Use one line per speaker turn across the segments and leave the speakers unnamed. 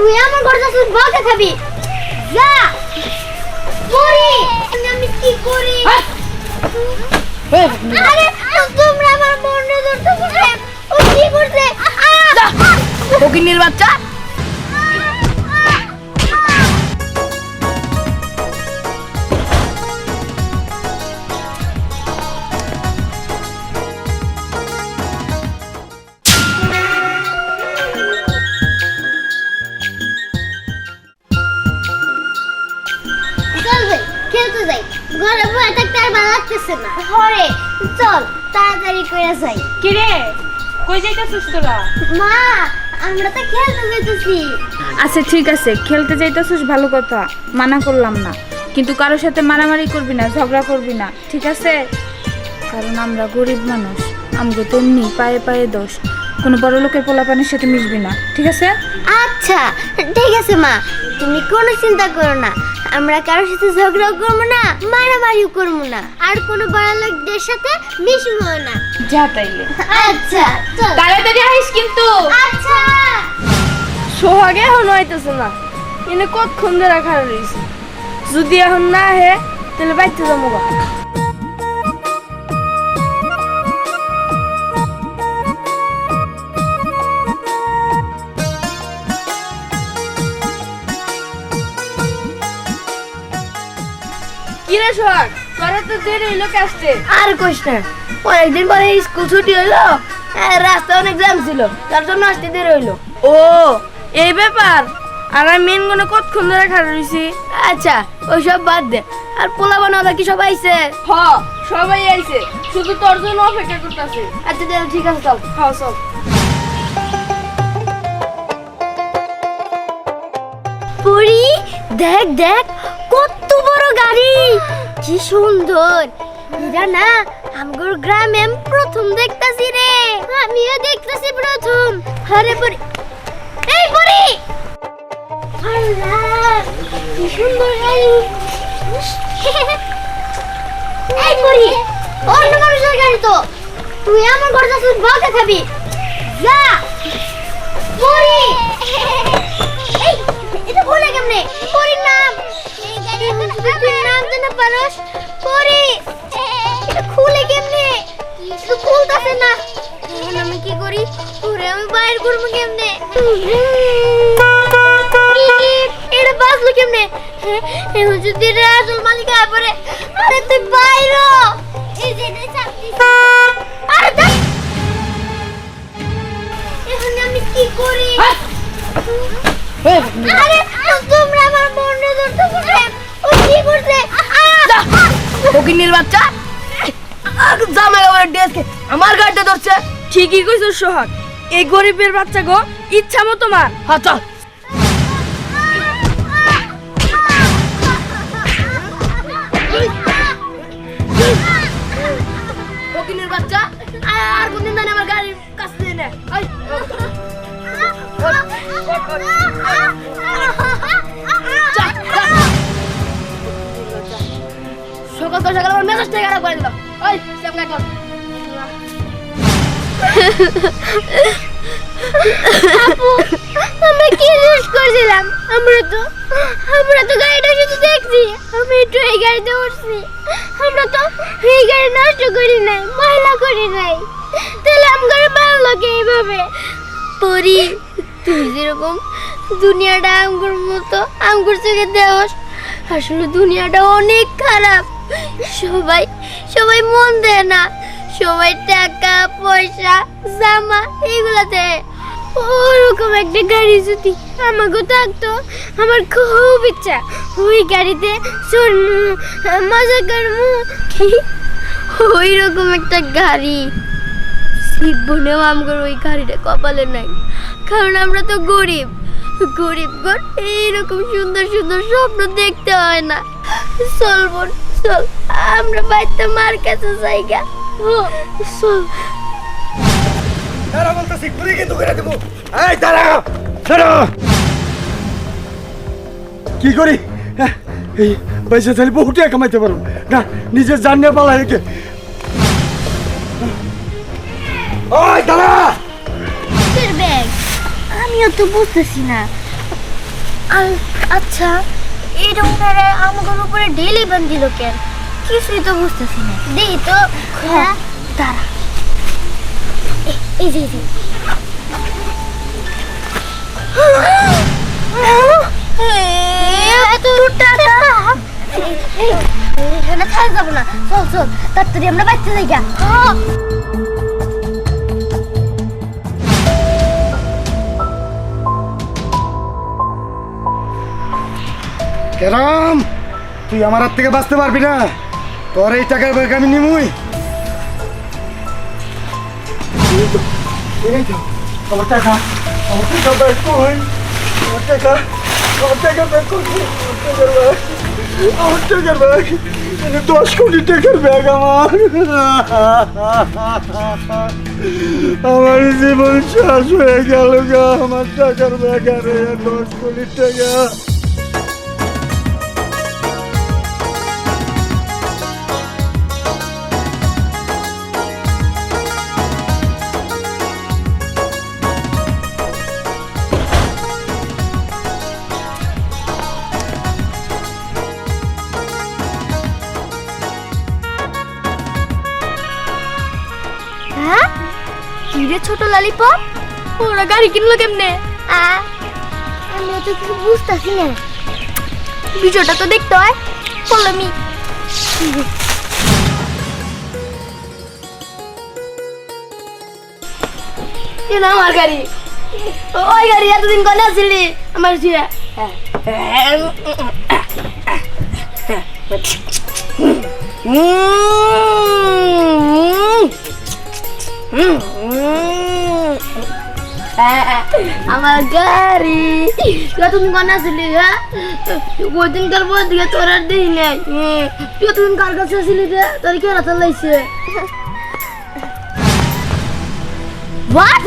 তুই আমার ঘর যাচ্ছিস বলতে খাবি যা পরি আমি কি করি আরে তোমরা আমার মনে ধরতে বলে ও কি করছে
ফকিন্নির বাচ্চা
চল ভাই খেলতে যাই ঘরে বসে থাকতে আর ভালো লাগতেছে না ঘরে চল তাড়াতাড়ি করে যাই
কি রে কই যাইতাছিস তোরা?
মা আমরা তো খেলতে যাইতেছি
আচ্ছা ঠিক আছে, খেলতে যাইতাছিস ভালো কথা, মানা করলাম না, কিন্তু কারোর সাথে মারামারি করবি না, ঝগড়া করবি না, ঠিক আছে? কারণ আমরা গরিব মানুষ, আমগো তো এমনি পায়ে পায়ে দোষ, কোনো বড় লোকের পোলাপানের সাথে মিশবি না, ঠিক আছে?
আচ্ছা ঠিক আছে মা, তুমি কোনো চিন্তা করো না, আমরা কারোর সাথে ঝগড়া করবো না, মারামারিও করবো না, আর কোনো বড় লোকদের সাথে মিশবো না।
যা তাইলে,
আচ্ছা চল
তাড়াতাড়ি আইস কিন্তু।
আচ্ছা
সোহাগে এখন হইতেছে না, এনে কতক্ষণ ধরে খারাপ রয়েছে, যদি এখন না হে তাহলে বাইতে যাবো গা। কিরে সোহাগ, তোরা তো দেরি হইলো আসতে। আর কোশ না, অনেকদিন পরে স্কুল ছুটি হইলো, রাস্তা অনেক জ্যাম ছিল, তার জন্য আসতে দেরি হইলো। ও এই ব্যাপার, আর আমি মেন কোনো কতক্ষণ ধরে খারাপ রয়েছি। আচ্ছা ওইসব বাদ দে, আর পোলা বানাওয়া কি সবাই আইছে? হ সবাই আইছে, শুধু তোর জন্য অপেক্ষা করতেছে। আচ্ছা ঠিক আছে চল, হ্যাঁ চল।
পরি দেখ দেখ কত বড় গাড়ি, কি সুন্দর, এরা না আমগর গ্রামে আমি প্রথম দেখতাছি রে, আমিও দেখতাছি প্রথম। আরে পরি, এই পরি, আল্লাহ কি সুন্দর গাড়ি। এই পরি অন্য মানুষের গাড়ি তো, তুই আমার ঘর যাচ্ছিস বলতে খাবি যা পরি। এই এটা বলে কেমনে পরির নাম, এই গাড়ি তুই নাম জানা পারস পরি, এটা খুলে কেমনে, এটা খুলতাছে না, এখন আমি কি করি, ওরে আমি বাইরে করবো কেমনে, এটা বাঁচলো কেমনে, এখন যদি রাজুল মালিক আয় পরে, আরে তুই বাইরে এই যে এটা চাপতি, আরে দেখ এখন আমি কি করি, আরে তোমরা আমার মনে ধরতে বলে ও কি করছে
ফকিন্নির বাচ্চা জামাই আমার ড্রেসকে আমার গাড়িতে ধরছে। ঠিকই কইছো সোহাগ, এই গরিবের বাচ্চা গো ইচ্ছা মতো মার। হ্যাঁ চল। ফকিন্নির বাচ্চা আর কোনদিন জানি আমার গাড়ির কাছে দিয়ে নে। সকাল সকাল আমার মেজাজটা খারাপ করে দিলাম। ওই সামনে কর।
আপু আমরা কি দোষ করেছিলাম, আমরা তো গাড়িটা শুধু দেখছি, আমি একটু এই গাড়িতে উঠছি, আমরা তো এই গাড়ি নষ্ট করি নাই, ময়লা করি নাই, তাহলে আমার ভালো লাগে এইভাবে। পরি তুই যেরকম দুনিয়াটা আঙ্গুর মতো আঙ্গুর চোখে দেওয়াস, আসলে দুনিয়াটা অনেক খারাপ, সবাই সবাই মন দেয় না, সবাই টাকা পয়সা জামা এগুলা দেয়। ওরকম একটা গাড়ি যদি আমাকে থাকতো, আমার খুব ইচ্ছা ওই গাড়িতে চড়মু, মজা করমু, ওই রকম একটা গাড়ি। জীবনেও আমার ওই গাড়িটা কপালে নাই, কারণ আমরা তো গরিব, গরিব ঘর, এইরকম সুন্দর সুন্দর স্বপ্ন দেখতে হয় না। চল বোন চল, আমরা বাড়িতে মার কাছে জায়গা চল।
দাঁড়া বলতেছি, গুলি কিন্তু করে দেবো। এই দাঁড়া, দাঁড়া। কি করি? এই পয়সা চাইলে বহু টাকা কামাইতে পারো না, নিজের জান নিয়ে পালা একে। ওই দাঁড়া।
ব্যাগ আমিও তো বুঝতেছি না, আচ্ছা এটা ওনারা আমাদের উপরে ডেইলি বান্ধিল কেন? কিছুই তো বুঝতেছি না। দেই তো। হ্যাঁ দাঁড়া, এই যে এত টাকা এখানে থাকা যাবো না। চল চল তাড়াতাড়ি আমরা বাচ্চা যাই গা।
কেরাম, তুই আমার হাত থেকে বাঁচতে পারবি না। তোর এই টাকার ব্যাগ আমি নিমুই। আমার টাকা ব্যাগ কই? আমার টাকা ব্যাগ কই? আমার টাকার ব্যাগ 10 কোটি টাকার ব্যাগ আমার। আমার জীবন শেষ হয়ে গেল গা। আমার টাকার ব্যাগ আরে 10 কোটি টাকা।
হ্যাঁ কিরে ছোট ললিপপ, ওরা গাড়ি কিনলো কেমনে? আমি তো কিছু বুঝতেছি না, ভিডিওটা তো দেখতে হয়। বল আমি
আমার গাড়ি, ওই গাড়ি এতদিন কোনে আসলি আমার ছিয়া। আমার গাড়ি তুমি কোনে আসলি? হ্যাঁ ওই দিনকার পর দিকে তোর আর দিই নাই। তুই এতদিন কার কাছে আসলি রে? তোর কে রাতে লাইছে? What?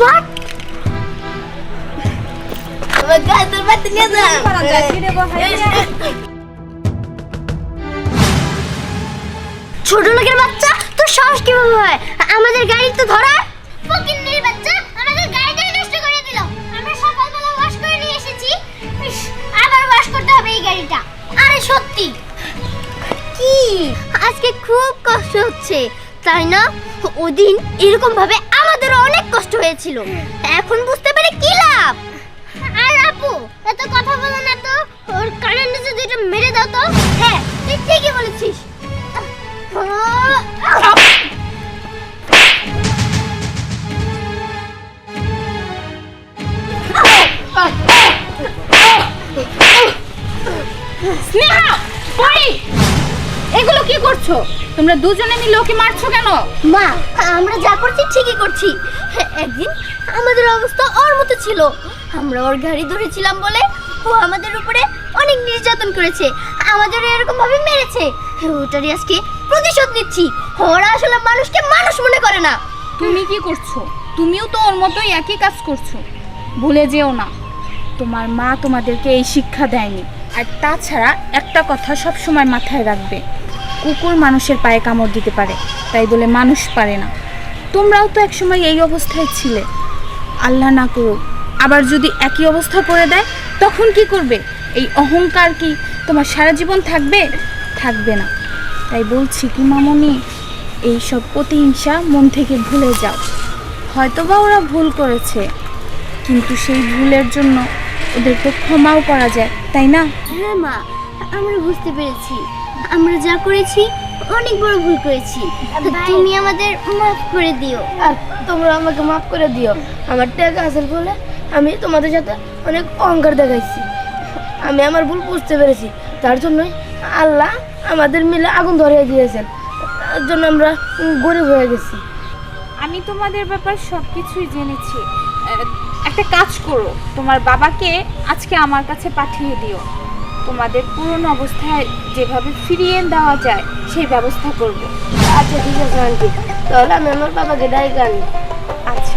আমার গাড়ি তোর বাড়িতে নিয়ে যা।
ছোট লোকের বাচ্চা, তোর সাহস কিভাবে হয় আমাদের গাড়ি তো ধরা? ফকিন্নির বাচ্চা আমাদের গাড়িটাই নষ্ট করে দিল। আমরা সকালবেলা ওয়াশ করে নিয়ে এসেছি, আবার ওয়াশ করতে হবে এই গাড়িটা। আরে সত্যি কি আজকে খুব কষ্ট হচ্ছে তাই না? ওদিন এরকম ভাবে আমাদের অনেক কষ্ট হয়েছিল, এখন বুঝতে পেরে কি লাভ? আর আপু এত কথা বলো না তো, ওর কানের নিচে দুটো মেরে দাও তো। হ্যাঁ তুই ঠিকই বলেছিস।
স্নেহা, পরি, এগুলো কি করছো? তোমরা দুজনে মিলে ওকে মারছো কেন?
মা আমরা যা করছি ঠিকই করছি। একদিন আমাদের অবস্থা ওর মতো ছিল, আমরা ওর গাড়ি ধরেছিলাম বলে ও আমাদের উপরে অনেক নির্যাতন করেছে, আমাদের এরকম ভাবে মেরেছে। ওটারই আজকে প্রতিশোধ নিচ্ছি। ওরা আসলে মানুষকে মানুষ মনে করে না।
তুমি কি করছো? তুমিও তো ওর মতোই একই কাজ করছো। ভুলে যেও না, তোমার মা তোমাদেরকে এই শিক্ষা দেয়নি। আর তাছাড়া একটা কথা সব সময় মাথায় রাখবে, কুকুর মানুষের পায়ে কামড় দিতে পারে, তাই বলে মানুষ পারে না। তোমরাও তো একসময় এই অবস্থায় ছিলে। আল্লাহ না করুক আবার যদি একই অবস্থা করে দেয়, তখন কি করবে? এই অহংকার কি তোমার সারা জীবন থাকবে? থাকবে না। তাই বলছি কি মামনি, এই সব প্রতিহিংসা মন থেকে ভুলে যাও। হয়তোবা ওরা ভুল করেছে, কিন্তু সেই ভুলের জন্য ওদেরকে ক্ষমাও করা যায়, তাই না?
হ্যাঁ মা, আমরা বুঝতে পেরেছি আমরা যা করেছি অনেক বড় ভুল করেছি। তুমি আমাদের মাফ করে দিও।
আর তোমরা আমাকে মাফ করে দিও। আমার টাকা আছে বলে আমি তোমাদের সাথে অনেক অহংকার দেখাইছি। আমি আমার ভুল বুঝতে পেরেছি, তার জন্যই আল্লাহ আমাদের মিলে আগুন ধরিয়ে দিয়েছেন। তার জন্য আমরা গরিব হয়ে গেছি।
আমি তোমাদের ব্যাপার সব কিছুই জেনেছি। একটা কাজ করো, তোমার বাবাকে আজকে আমার কাছে পাঠিয়ে দিও। তোমাদের পুরনো অবস্থায় যেভাবে ফিরিয়ে দেওয়া যায় সেই ব্যবস্থা করব।
আচ্ছা ঠিক আছে আন্টি, তাহলে আমি আমার বাবাকে ডাইকে আনি।
আচ্ছা।